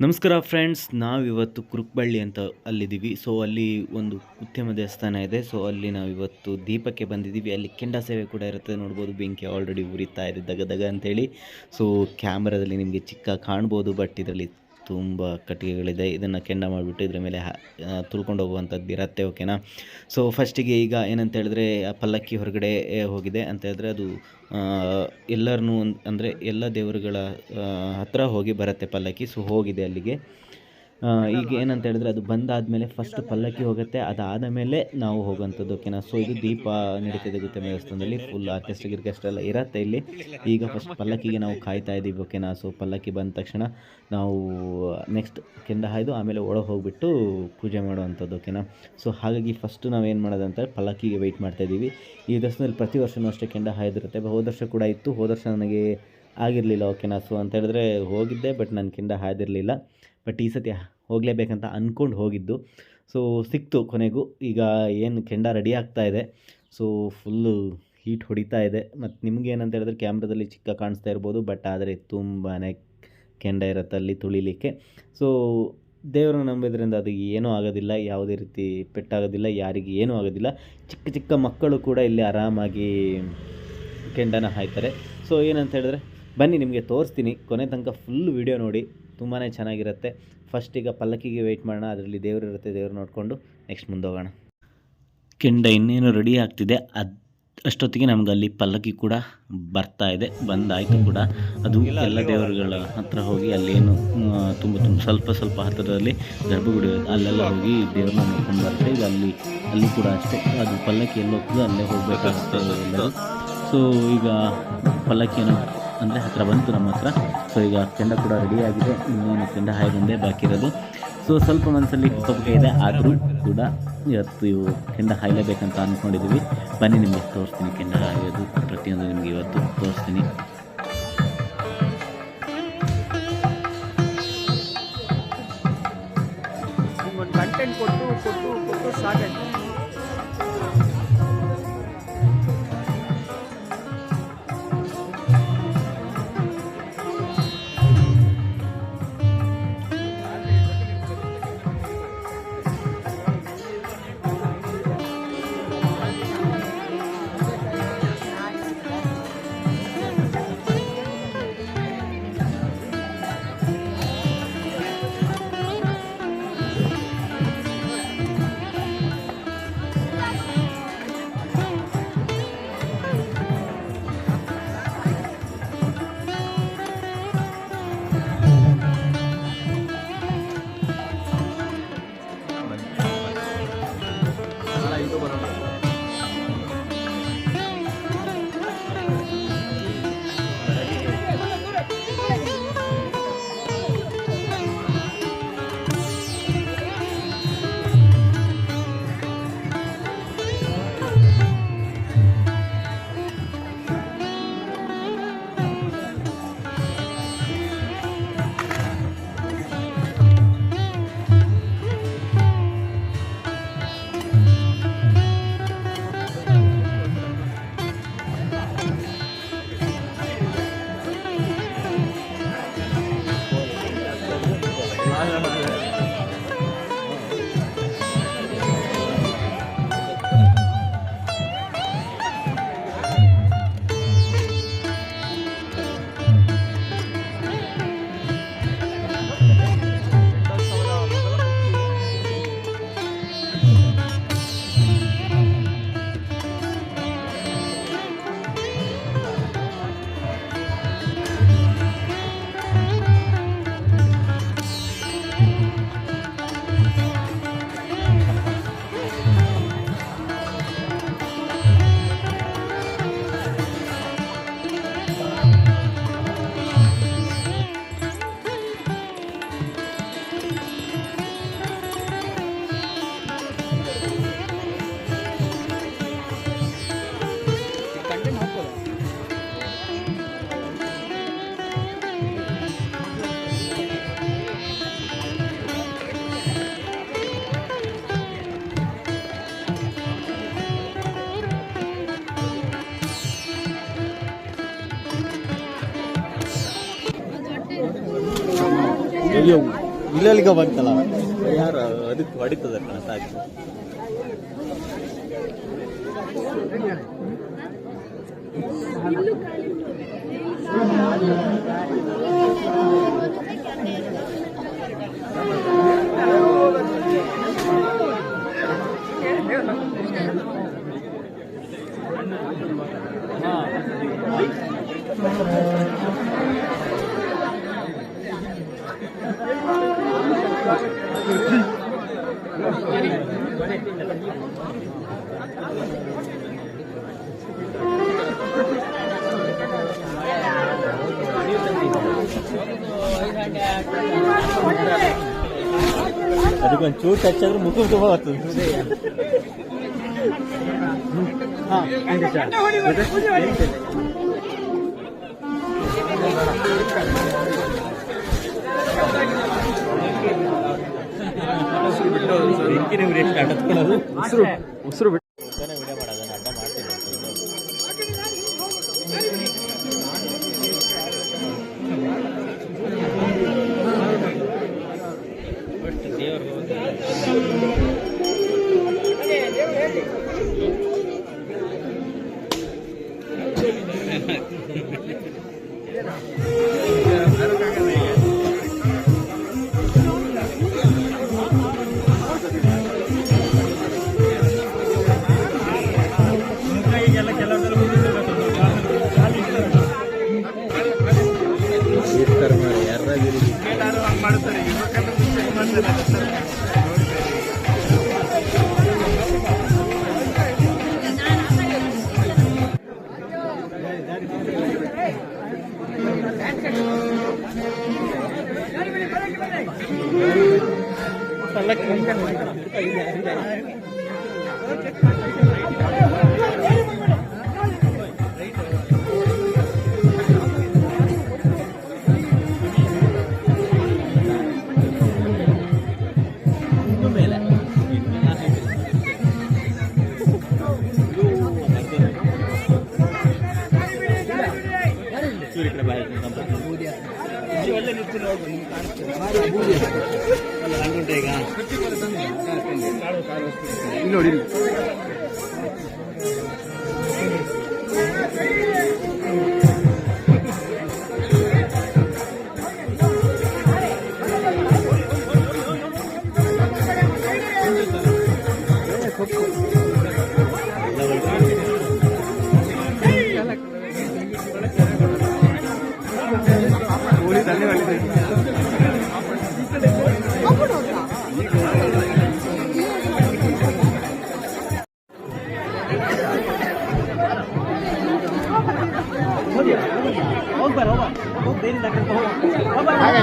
ನಮಸ್ಕಾರ ಫ್ರೆಂಡ್ಸ್, ನಾವಿವತ್ತು ಕುರುಕ್ಬಳ್ಳಿ ಅಂತ ಅಲ್ಲಿದ್ದೀವಿ. ಸೊ ಅಲ್ಲಿ ಒಂದು ಉದ್ಯಮ ದೇವಸ್ಥಾನ ಇದೆ. ಸೊ ಅಲ್ಲಿ ನಾವಿವತ್ತು ದೀಪಕ್ಕೆ ಬಂದಿದ್ದೀವಿ. ಅಲ್ಲಿ ಕೆಂಡ ಸೇವೆ ಕೂಡ ಇರುತ್ತೆ, ನೋಡ್ಬೋದು. ಬೆಂಕಿ ಆಲ್ರೆಡಿ ಉರಿತಾ ಇದೆ ದಗ ದಗ ಅಂತೇಳಿ. ಸೊ ಕ್ಯಾಮ್ರಾದಲ್ಲಿ ನಿಮಗೆ ಚಿಕ್ಕ ಕಾಣ್ಬೋದು, ಬಟ್ ಇದರಲ್ಲಿ ತುಂಬ ಕಟ್ಟಿಗೆಗಳಿದೆ. ಇದನ್ನು ಕೆಂಡ ಮಾಡಿಬಿಟ್ಟು ಇದ್ರ ಮೇಲೆ ತುಳ್ಕೊಂಡು ಹೋಗುವಂಥದ್ದು ಇರುತ್ತೆ. ಓಕೆನಾ. ಸೊ ಫಸ್ಟಿಗೆ ಈಗ ಏನಂತ ಹೇಳಿದ್ರೆ, ಪಲ್ಲಕ್ಕಿ ಹೊರಗಡೆ ಹೋಗಿದೆ ಅಂತ ಹೇಳಿದ್ರೆ ಅದು ಎಲ್ಲರನ್ನೂ ಅಂದರೆ ಎಲ್ಲ ದೇವರುಗಳ ಹತ್ರ ಹೋಗಿ ಬರುತ್ತೆ ಪಲ್ಲಕ್ಕಿ. ಸೊ ಹೋಗಿದೆ ಅಲ್ಲಿಗೆ. ಈಗ ಏನಂತ ಹೇಳಿದ್ರೆ, ಅದು ಬಂದಾದಮೇಲೆ ಫಸ್ಟ್ ಪಲ್ಲಕ್ಕಿ ಹೋಗುತ್ತೆ, ಅದಾದ ಮೇಲೆ ನಾವು ಹೋಗುವಂಥದ್ದು. ಓಕೆನಾ. ಸೊ ಇದು ದೀಪ ನಡೀತಿದೆ ಗುತ್ತಮ ದೇವಸ್ಥಾನದಲ್ಲಿ. ಫುಲ್ ಆರ್ಕೆಸ್ಟ್ರಾ ಎಲ್ಲ ಇರುತ್ತೆ ಇಲ್ಲಿ. ಈಗ ಫಸ್ಟ್ ಪಲ್ಲಕ್ಕಿಗೆ ನಾವು ಕಾಯ್ತಾ ಇದ್ದೀವಿ. ಓಕೆನಾ. ಸೊ ಪಲ್ಲಕ್ಕಿ ಬಂದ ತಕ್ಷಣ ನಾವು ನೆಕ್ಸ್ಟ್ ಕೆಂಡ ಹಾಯ್ದು ಆಮೇಲೆ ಒಳಗೆ ಹೋಗಿಬಿಟ್ಟು ಪೂಜೆ ಮಾಡುವಂಥದ್ದು. ಓಕೆನಾ. ಸೊ ಹಾಗಾಗಿ ಫಸ್ಟು ನಾವೇನು ಮಾಡೋದಂತ ಪಲ್ಲಕ್ಕಿಗೆ ವೆಯ್ಟ್ ಮಾಡ್ತಾಯಿದ್ದೀವಿ. ಈ ದೇವಸ್ಥಾನದಲ್ಲಿ ಪ್ರತಿ ವರ್ಷವೂ ಅಷ್ಟೇ ಕೆಂಡ ಹಾಯ್ದಿರುತ್ತೆ. ಹೋದ ವರ್ಷ ಕೂಡ ಇತ್ತು. ಹೋದ ವರ್ಷ ನನಗೆ ಆಗಿರಲಿಲ್ಲ. ಓಕೆನಾ. ಸೊ ಅಂತ ಹೇಳಿದ್ರೆ ಹೋಗಿದ್ದೆ, ಬಟ್ ನಾನು ಕೆಂಡ ಹಾಯ್ದಿರಲಿಲ್ಲ. ಬಟ್ ಈ ಸತಿ ಹೋಗಲೇಬೇಕಂತ ಅಂದ್ಕೊಂಡು ಹೋಗಿದ್ದು. ಸೊ ಸಿಕ್ತು ಕೊನೆಗೂ. ಈಗ ಏನು ಕೆಂಡ ರೆಡಿ ಆಗ್ತಾ ಇದೆ. ಸೊ ಫುಲ್ಲು ಹೀಟ್ ಹೊಡಿತಾ ಇದೆ. ಮತ್ತು ನಿಮ್ಗೆ ಏನಂತ ಹೇಳಿದ್ರೆ ಕ್ಯಾಮ್ರಾದಲ್ಲಿ ಚಿಕ್ಕ ಕಾಣಿಸ್ತಾ ಇರ್ಬೋದು, ಬಟ್ ಆದರೆ ತುಂಬಾ ಕೆಂಡ ಇರುತ್ತೆ ಅಲ್ಲಿ ತುಳಿಲಿಕ್ಕೆ. ಸೊ ದೇವರನ್ನು ನಂಬಿದ್ರಿಂದ ಅದು ಏನೂ ಆಗೋದಿಲ್ಲ, ಯಾವುದೇ ರೀತಿ ಪೆಟ್ಟಾಗೋದಿಲ್ಲ, ಯಾರಿಗೆ ಏನೂ ಆಗೋದಿಲ್ಲ. ಚಿಕ್ಕ ಚಿಕ್ಕ ಮಕ್ಕಳು ಕೂಡ ಇಲ್ಲಿ ಆರಾಮಾಗಿ ಕೆಂಡನ ಹಾಯ್ತಾರೆ. ಸೊ ಏನಂತ ಹೇಳಿದ್ರೆ, ಬನ್ನಿ ನಿಮಗೆ ತೋರಿಸ್ತೀನಿ. ಕೊನೆ ತನಕ ಫುಲ್ ವಿಡಿಯೋ ನೋಡಿ, ತುಂಬಾ ಚೆನ್ನಾಗಿರುತ್ತೆ. ಫಸ್ಟ್ ಈಗ ಪಲ್ಲಕ್ಕಿಗೆ ವೆಯ್ಟ್ ಮಾಡೋಣ. ಅದರಲ್ಲಿ ದೇವರು ಇರುತ್ತೆ, ದೇವ್ರು ನೋಡಿಕೊಂಡು ನೆಕ್ಸ್ಟ್ ಮುಂದೆ ಹೋಗೋಣ. ಕೆಂಡ ಇನ್ನೇನು ರೆಡಿ ಆಗ್ತಿದೆ. ಅಷ್ಟೊತ್ತಿಗೆ ನಮ್ಗೆ ಅಲ್ಲಿ ಪಲ್ಲಕ್ಕಿ ಕೂಡ ಬರ್ತಾ ಇದೆ, ಬಂದಾಯಿತು ಕೂಡ. ಅದು ಎಲ್ಲ ದೇವರುಗಳ ಹತ್ರ ಹೋಗಿ ಅಲ್ಲೇನು ತುಂಬ ಸ್ವಲ್ಪ ಹತ್ತಿರದಲ್ಲಿ ಗರ್ಭಗುಡಿ ಅಲ್ಲೆಲ್ಲ ಹೋಗಿ ದೇವ್ರನ್ನ ನೋಡ್ಕೊಂಡು ಬರುತ್ತೆ. ಈಗ ಅಲ್ಲಿ ಕೂಡ ಅಷ್ಟೇ, ಅದು ಪಲ್ಲಕ್ಕಿ ಎಲ್ಲ ಹೋಗ್ತದೆ ಅಲ್ಲೇ ಹೋಗಬೇಕಾಗುತ್ತೆ ಎಲ್ಲರೂ. ಸೊ ಈಗ ಪಲ್ಲಕ್ಕಿಯನ್ನು ಅಂದರೆ ಹತ್ತಿರ ಬಂತು ನಮ್ಮ ಹತ್ರ. ಸೊ ಈಗ ಕೆಂಡ ಕೂಡ ರೆಡಿಯಾಗಿದೆ, ಇನ್ನೇನು ಕೆಂಡ ಹಾಯ್ದೊಂದೇ ಬಾಕಿ ಇರೋದು. ಸೊ ಸ್ವಲ್ಪ ಮನಸ್ಸಲ್ಲಿ ಕುಪ್ಪಕ್ಕೆ ಇದೆ, ಆದರೂ ಕೂಡ ಇವತ್ತು ಕೆಂಡ ಹಾಯಲೇಬೇಕಂತ ಅಂದ್ಕೊಂಡಿದ್ದೀವಿ. ಬನ್ನಿ ನಿಮಗೆ ತೋರಿಸ್ತೀನಿ ಕೆಂಡ ಹಾಯೋದು ಪ್ರತಿಯೊಂದು ನಿಮಗೆ ಇವತ್ತು ತೋರಿಸ್ತೀನಿ. ಕಂಟೆಂಟ್ ಕೊಟ್ಟು ಸಾಕಾಯ್ತು. Yo. ಇಲ್ಲಿಗೆ ಬಂತಲ್ಲ ಯಾರು ಅದಕ್ಕೆ ಹೊಡಿತದ ಸಾಕು. ಅದಕ್ಕೊಂದು ಚೂರು ಟಚ್ ಆದ್ರೆ ಮುಖ ತುಂಬ ಬರ್ತದೆ. ಉಸಿರು ಬಿಟ್ಟು ವಿಡಿಯೋ ಮಾಡೋದನ್ನ ಅಡ್ಡ ಮಾಡ್ತೀನಿ. ನೋಡಿ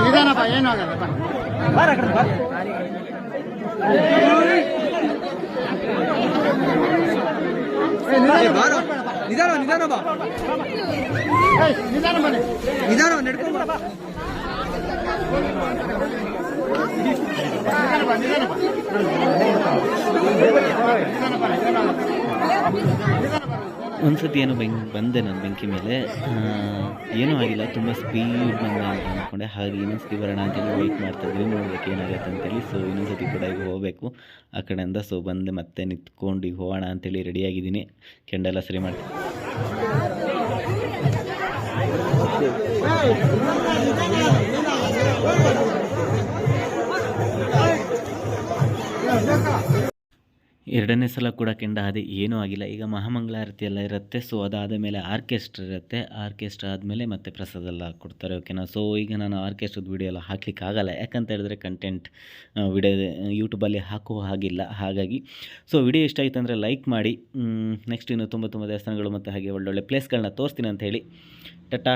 ನಿಧಾನಪ್ಪ, ಏನು ಆಗಲ್ಲಪ್ಪ. ನಿಧಾನ ನಿಧಾನ ಬಾ, ನಿಧಾನ ಬನ್ನಿ, ನಿಧಾನ ನಡ್ಕೊಂಡು ಬಾ. ಒಂದ್ಸತಿ ಏನೋ ಬಂದೆ ನಾನು ಬೆಂಕಿ ಮೇಲೆ, ಏನೂ ಆಗಿಲ್ಲ, ತುಂಬ ಸ್ಪೀಡ್ ಬಂದ ಅಂತ ಅಂದ್ಕೊಂಡೆ. ಹಾಗೆ ಇನ್ನೊಂದ್ಸತಿ ಬರೋಣ ಅಂತೇಳಿ ವೆಯ್ಟ್ ಮಾಡ್ತಾಯಿದ್ವಿ, ನೋಡ್ಬೇಕು ಏನಾಗುತ್ತೆ ಅಂತೇಳಿ. ಸೊ ಇನ್ನೊಂದ್ಸತಿ ಕೂಡ ಈಗ ಹೋಗಬೇಕು ಆ ಕಡೆಯಿಂದ. ಸೊ ಬಂದೆ ಮತ್ತೆ ನಿಂತ್ಕೊಂಡು ಈಗ ಹೋಗೋಣ ಅಂತೇಳಿ ರೆಡಿಯಾಗಿದ್ದೀನಿ. ಕೆಂಡೆಲ್ಲ ಸರಿ ಮಾಡ್ತೀನಿ. ಎರಡನೇ ಸಲ ಕೂಡ ಕೆಂಡ ಅದೇ ಏನೂ ಆಗಿಲ್ಲ. ಈಗ ಮಹಾಮಂಗಳಾರತಿ ಎಲ್ಲ ಇರುತ್ತೆ. ಸೊ ಅದಾದ ಮೇಲೆ ಆರ್ಕೆಸ್ಟ್ರಾ ಇರುತ್ತೆ. ಆರ್ಕೆಸ್ಟ್ರಾ ಆದಮೇಲೆ ಮತ್ತೆ ಪ್ರಸಾದ ಎಲ್ಲ ಕೊಡ್ತಾರೆ, ಓಕೆನಾ. ಸೊ ಈಗ ನಾನು ಆರ್ಕೆಸ್ಟ್ರದ ವೀಡಿಯೋ ಎಲ್ಲ ಹಾಕ್ಲಿಕ್ಕೆ ಆಗಲ್ಲ, ಯಾಕಂತ ಹೇಳಿದ್ರೆ ಕಂಟೆಂಟ್ ವಿಡಿಯೋ ಯೂಟ್ಯೂಬಲ್ಲಿ ಹಾಕುವ ಹಾಗಿಲ್ಲ. ಹಾಗಾಗಿ ಸೊ ವಿಡಿಯೋ ಇಷ್ಟ ಆಯಿತು ಅಂದರೆ ಲೈಕ್ ಮಾಡಿ. ನೆಕ್ಸ್ಟ್ ಇನ್ನು ತುಂಬ ದೇವಸ್ಥಾನಗಳು ಮತ್ತು ಹಾಗೆ ಒಳ್ಳೊಳ್ಳೆ ಪ್ಲೇಸ್ಗಳನ್ನ ತೋರಿಸ್ತೀನಿ ಅಂತ ಹೇಳಿ ಟಾಟಾ.